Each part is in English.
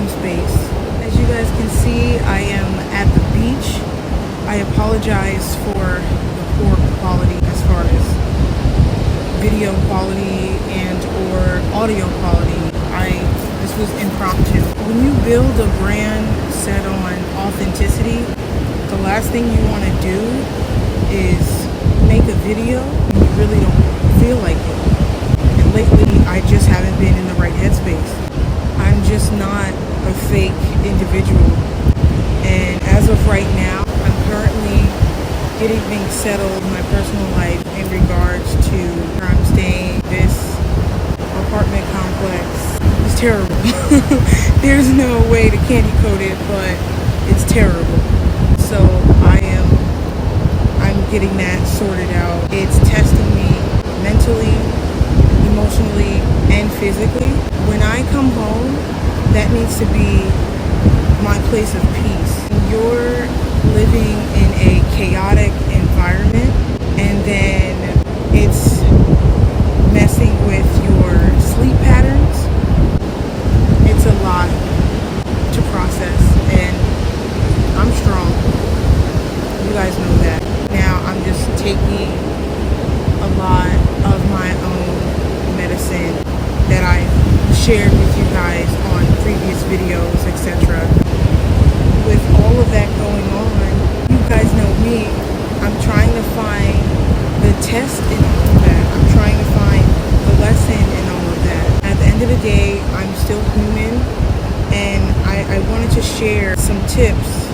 home space. As you guys can see, I am at the beach. I apologize for the poor quality as far as video quality and or audio quality. This was impromptu. When you build a brand set on authenticity, the last thing you want to do is make a video and you really don't feel like it. And lately, I just haven't been in the right headspace. I'm just not a fake individual. And as of right now, I'm currently getting things settled in my personal life in regards to where I'm staying. This apartment complex is terrible. There's no way to candy coat it, but it's terrible. So I'm getting that sorted out. It's testing me mentally, emotionally, and physically. When I come home, that needs to be my place of peace. You're living in a chaotic environment, and then it's messing with your sleep patterns. It's a lot to process, and I'm strong. You guys know that. Now I'm just taking a lot of my own medicine that I've shared with you guys on previous videos, etc. With all of that going on, you guys know me, I'm trying to find the test in all of that. I'm trying to find the lesson in all of that. At the end of the day, I'm still human, and I wanted to share some tips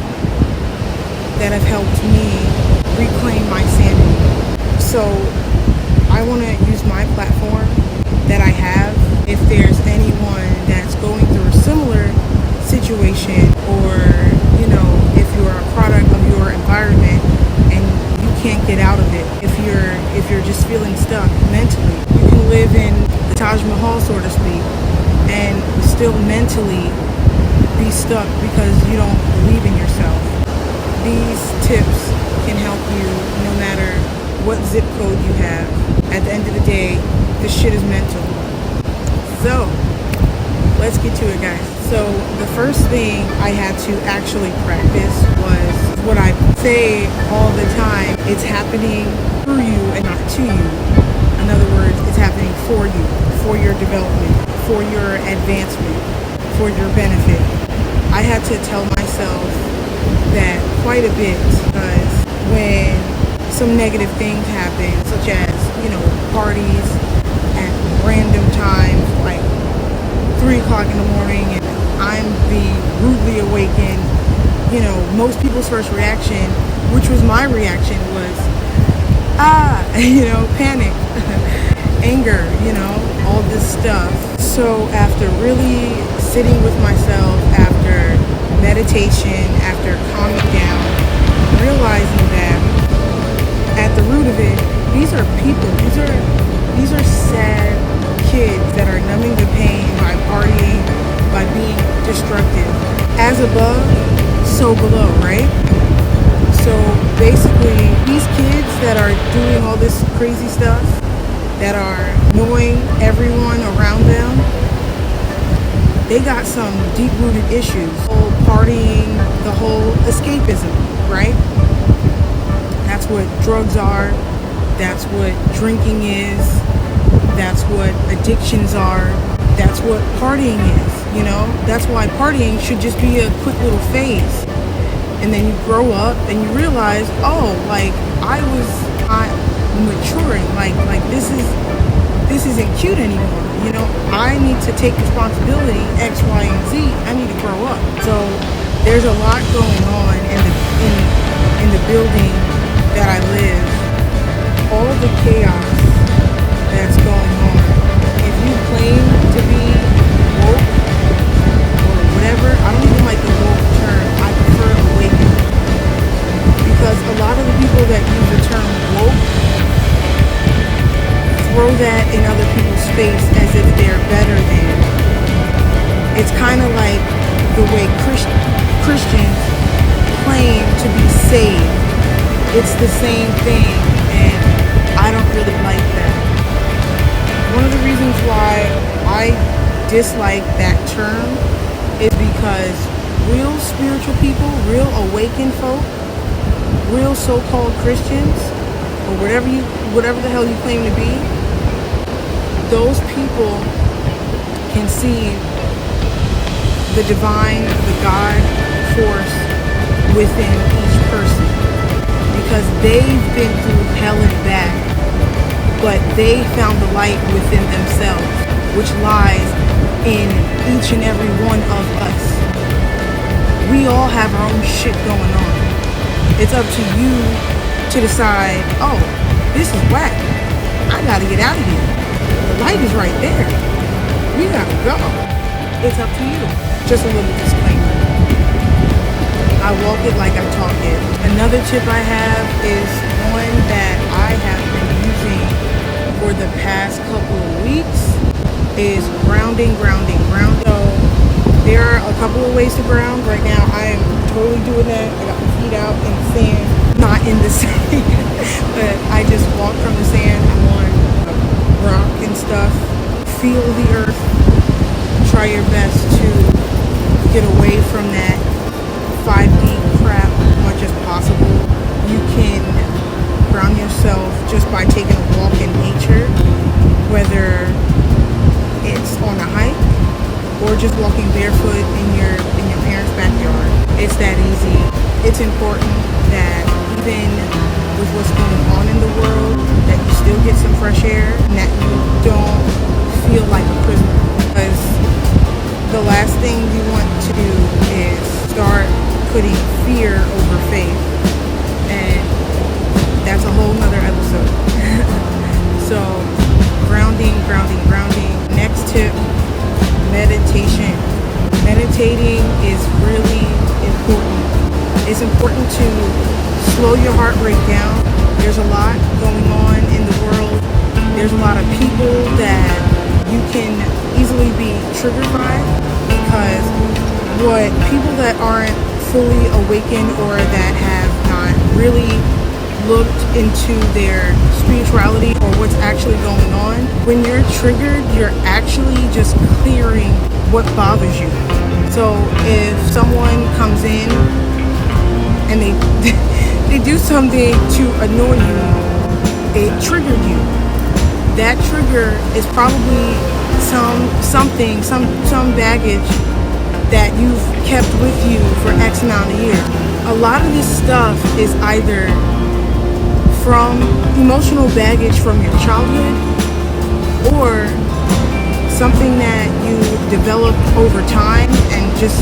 that have helped me reclaim my sanity. So I want to use my platform that I have. If there's anyone that's going through a similar situation, or if you're a product of your environment and you can't get out of it, if you're just feeling stuck mentally, you can live in the 𝕘𝕚𝕤𝕖, so to speak, and still mentally be stuck because you don't believe in yourself. These tips can help you no matter what zip code you have. At the end of the day, this shit is mental. So let's get to it, guys. So the first thing I had to actually practice was what I say all the time. It's happening through you and not to you. In other words, it's happening for you, for your development, for your advancement, for your benefit. I had to tell myself that quite a bit, because when some negative things happen, such as, parties at random times, like 3 o'clock in the morning, and I'm being rudely awakened, most people's first reaction, which was my reaction, was, panic, anger, all this stuff. So after really sitting with myself, after meditation, after calming down, realizing that at the root of it, these are people. These are sad kids that are numbing the pain by partying, by being destructive. As above, so below, right? So basically, these kids that are doing all this crazy stuff, that are annoying everyone around them, they got some deep-rooted issues. The whole partying, the whole escapism, right? That's what drugs are. That's what drinking is. That's what addictions are. That's what partying is, That's why partying should just be a quick little phase. And then you grow up and you realize, I was not maturing. Like this isn't cute anymore. I need to take responsibility, X, Y, and Z. I need to grow up. So there's a lot going on in the building that I live. All the chaos that's going on. If you claim to be woke or whatever, I don't even like the woke term. I prefer awakened, because a lot of the people that use the term woke throw that in other people's face as if they're better than. It's kind of like the way Christians claim to be saved. It's the same thing, and I don't really like that. One of the reasons why I dislike that term is because real spiritual people, real awakened folk, real so-called Christians, or whatever the hell you claim to be, those people can see the divine, the God force within each person, because they've been through hell and back, but they found the light within themselves, which lies in each and every one of us. We all have our own shit going on. It's up to you to decide, oh, this is whack, I gotta get out of here. The light is right there, we gotta go. It's up to you. Just a little disclaimer. I walk it like I talk it. Another tip I have is one that I have been using for the past couple of weeks is grounding. So there are a couple of ways to ground. Right now I am totally doing that. I got my feet out in the sand, not in the sand, but I just walk from the sand. I'm on rock and stuff. Feel the earth. Try your best to get away from that 5D crap as much as possible. You can ground yourself just by taking a walk in nature, whether it's on a hike or just walking barefoot in your parents' backyard. It's that easy. It's important that even with what's going on in the world, that you still get some fresh air and that you don't feel like a prisoner. Because the last thing you want to do is start putting fear over faith, and that's a whole nother episode. So grounding. Next tip, meditation. Meditating is really important. It's important to slow your heart rate down. There's a lot going on in the world. There's a lot of people that you can easily be triggered by, because what people that aren't fully awakened or that have not really looked into their spirituality or what's actually going on, when you're triggered, you're actually just clearing what bothers you. So if someone comes in and they do something to annoy you, it triggered you. That trigger is probably some baggage that you've kept with you for X amount of years. A lot of this stuff is either from emotional baggage from your childhood, or something that you developed over time and just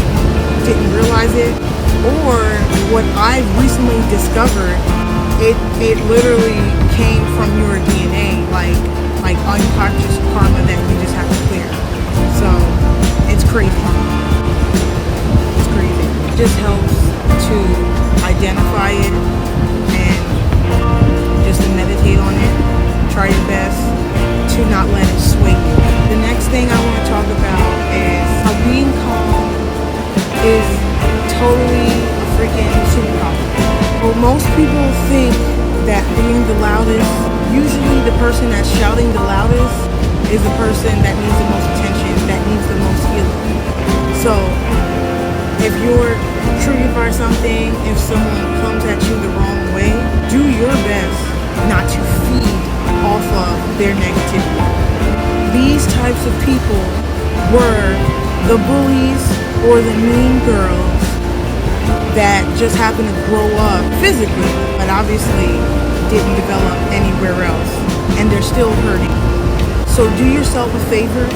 didn't realize it, or what I've recently discovered, it literally came from your DNA, like unconscious karma that you just have to clear. So it's crazy. It just helps to identify it and just to meditate on it. Try your best to not let it sway you. The next thing I want to talk about is how being calm is totally a freaking superpower. Well, most people think that being the loudest, usually the person that's shouting the loudest is the person that needs the most attention, that needs the most healing. So if you're triggered by something, if someone comes at you the wrong way, do your best not to feed off of their negativity. These types of people were the bullies or the mean girls that just happen to grow up physically, but obviously didn't develop anywhere else, and they're still hurting. So do yourself a favor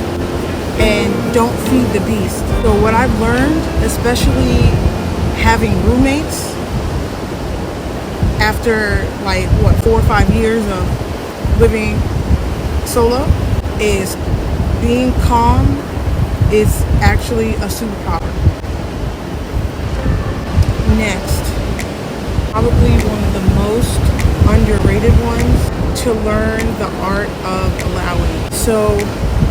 and don't feed the beast. So what I've learned, especially having roommates after 4 or 5 years of living solo, is being calm is actually a superpower. Next, probably one of the most underrated ones, to learn the art of allowing. So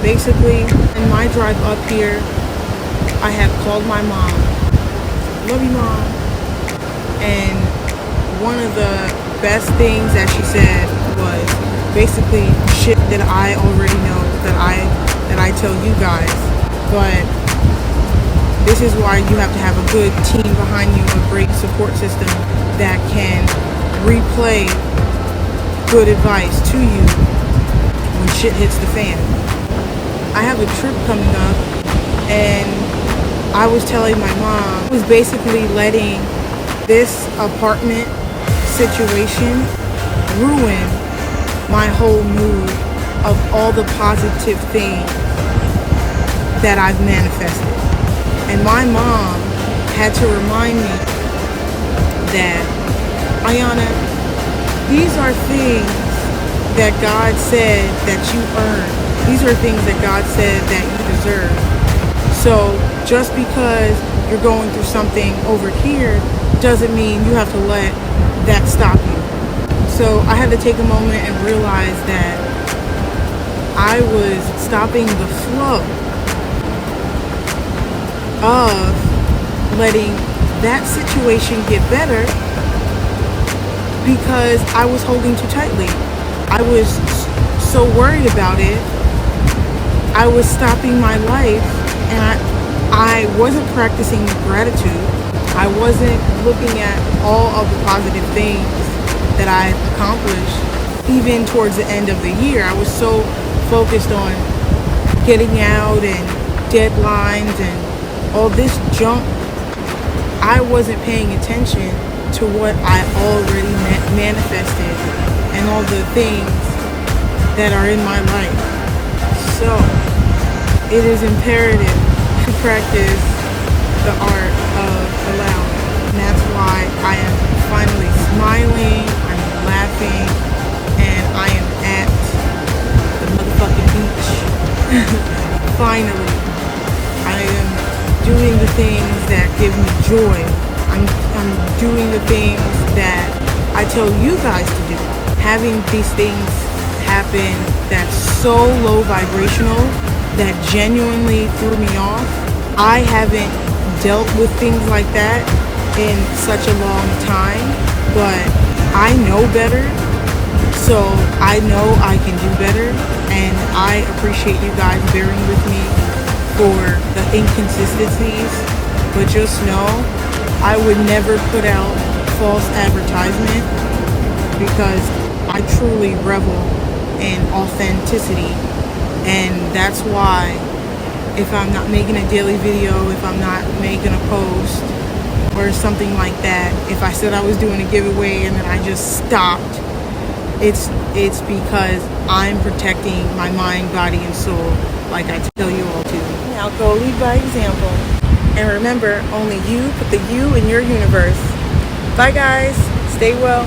basically, in my drive up here, I have called my mom. Love you, Mom. And one of the best things that she said was basically shit that I already know, that I tell you guys. But This is why you have to have a good team behind you, a great support system that can replay good advice to you when shit hits the fan. I have a trip coming up, and I was telling my mom, I was basically letting this apartment situation ruin my whole mood of all the positive things that I've manifested. And my mom had to remind me that, Ayana, these are things that God said that you earned. These are things that God said that you deserve. So just because you're going through something over here doesn't mean you have to let that stop you. So I had to take a moment and realize that I was stopping the flow of letting that situation get better because I was holding too tightly. I was so worried about it. I was stopping my life, and I wasn't practicing gratitude. I wasn't looking at all of the positive things that I accomplished. Even towards the end of the year, I was so focused on getting out and deadlines and all this junk. I wasn't paying attention to what I already manifested and all the things that are in my life. So it is imperative to practice the art of allowing. And that's why I am finally smiling, I'm laughing, and I am at the motherfucking beach. Finally, I am doing the things that give me joy. I'm doing the things that I tell you guys to do. Having these things happen that's so low vibrational that genuinely threw me off. I haven't dealt with things like that in such a long time, but I know better, so I know I can do better, and I appreciate you guys bearing with me for the inconsistencies. But just know I would never put out false advertisement because I truly revel in authenticity, and that's why if I'm not making a daily video, if I'm not making a post or something like that, if I said I was doing a giveaway and then I just stopped, it's because I'm protecting my mind, body, and soul, like I tell you all to. Now go lead by example, and remember, only you put the you in your universe. Bye guys, stay well.